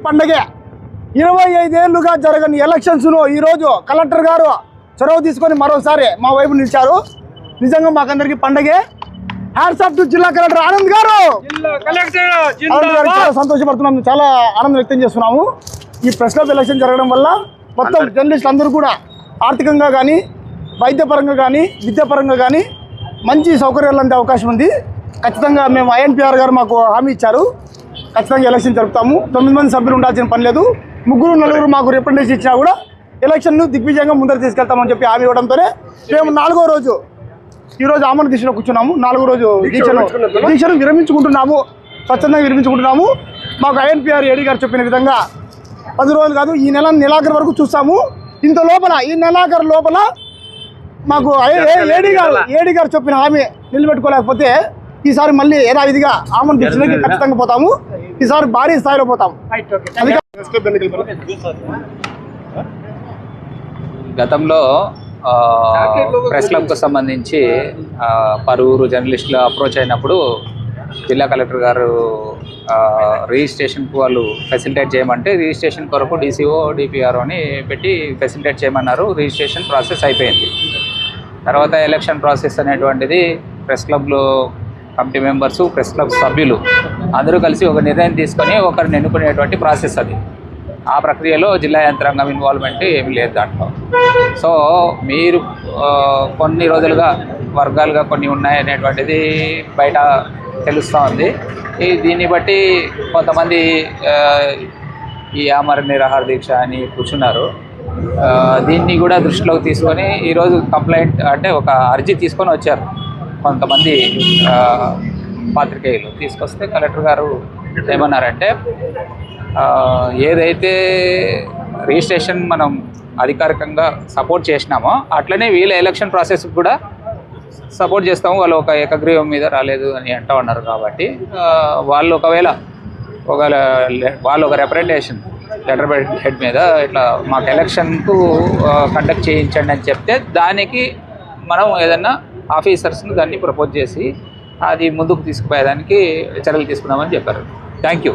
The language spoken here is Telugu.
పండగే 25 ఏళ్లుగా జరగని ఎలక్షన్స్ ను ఈ రోజు కలెక్టర్ గారు చొరవ తీసుకొని మరోసారి మా వైపు నిలిచారు. నిజంగా మాకందరికి పండగే. హ్యాట్స్ ఆఫ్ టు జిల్లా కలెక్టర్ ఆనంద్ గారు. చాలా సంతోషపడుతున్నాము, చాలా ఆనందం వ్యక్తం చేస్తున్నాము. ఈ ప్రెస్ క్లబ్ ఎలక్షన్ జరగడం వల్ల మొత్తం జర్నలిస్టులు అందరూ కూడా ఆర్థికంగా కానీ, వైద్యపరంగా కానీ, విద్యాపరంగా కానీ మంచి సౌకర్యాలు అందే అవకాశం ఉంది. ఖచ్చితంగా మేము ఐఎన్పిఆర్ గారు మాకు హామీ ఇచ్చారు, ఖచ్చితంగా ఎలక్షన్ జరుపుతాము. 9 మంది సభ్యులు ఉండాల్సిన పని లేదు. 3-4 మాకు రిప్రజెంటేషన్ ఇచ్చినా కూడా ఎలక్షన్ను దిగ్విజయంగా ముందర తీసుకెళ్తామని చెప్పి హామీ ఇవ్వడంతోనే మేము 4వ రోజు ఈరోజు ఆమరణ దీక్షలో కూర్చున్నాము. 4వ రోజు దీక్షను విరమించుకుంటున్నాము, స్వచ్ఛందంగా విరమించుకుంటున్నాము. మాకు ఐఎన్పిఆర్ ఏడీ గారు చెప్పిన విధంగా 10 రోజులు కాదు, ఈ నెలాఖరు వరకు చూస్తాము. ఇంత లోపల ఈ నెలాఖరు లోపల మాకు ఏడీ గారు చెప్పిన హామీ నిలబెట్టుకోలేకపోతే ఈసారి మళ్ళీ యథావిధిగా ఆమరణ దీక్షలకి ఖచ్చితంగా పోతాము. ఈసారి భారీ స్థాయిలో పోతాము. గతంలో ప్రెస్ క్లబ్కు సంబంధించి పలువురు జర్నలిస్టులు అప్రోచ్ అయినప్పుడు జిల్లా కలెక్టర్ గారు రిజిస్ట్రేషన్కు వాళ్ళు ఫెసిలిటేట్ చేయమంటే రిజిస్ట్రేషన్ కొరకు డీసీఓ డిపిఆర్ఓని పెట్టి ఫెసిలిటేట్ చేయమన్నారు. రిజిస్ట్రేషన్ ప్రాసెస్ అయిపోయింది. తర్వాత ఎలక్షన్ ప్రాసెస్ అనేటువంటిది ప్రెస్ క్లబ్లో కమిటీ మెంబర్సు, ప్రెస్ క్లబ్ సభ్యులు అందరూ కలిసి ఒక నిర్ణయం తీసుకొని ఒకరిని ఎన్నుకునేటువంటి ప్రాసెస్ అది. ఆ ప్రక్రియలో జిల్లా యంత్రాంగం ఇన్వాల్వ్మెంట్ ఏమీ లేదు దాంట్లో. సో మీరు కొన్ని రోజులుగా వర్గాలుగా కొన్ని ఉన్నాయనేటువంటిది బయట తెలుస్తూ ఉంది. దీన్ని బట్టి కొంతమంది ఈ ఆమరణ నిరాహార దీక్ష అని కూర్చున్నారు. దీన్ని కూడా దృష్టిలోకి తీసుకొని ఈరోజు కంప్లైంట్ అంటే ఒక అర్జీ తీసుకొని వచ్చారు కొంతమంది పాత్రికేయులు. తీసుకొస్తే కలెక్టర్ గారు ఏమన్నారంటే, ఏదైతే రిజిస్ట్రేషన్ మనం అధికారికంగా సపోర్ట్ చేసినామో అట్లనే వీళ్ళ ఎలక్షన్ ప్రాసెస్ కూడా సపోర్ట్ చేస్తాము. వాళ్ళు ఒక ఏకగ్రీవం మీద రాలేదు అని అంటూ ఉన్నారు. కాబట్టి వాళ్ళు ఒకవేళ వాళ్ళు ఒక రిప్రజెంటేషన్ లెటర్ హెడ్ మీద ఇట్లా మాకు ఎలక్షన్కు కండక్ట్ చేయించండి అని చెప్తే దానికి మనం ఏదన్నా ఆఫీసర్స్ని దాన్ని ప్రపోజ్ చేసి అది ముందుకు తీసుకుపోయేదానికి చర్యలు తీసుకుందామని చెప్పారు. Thank you.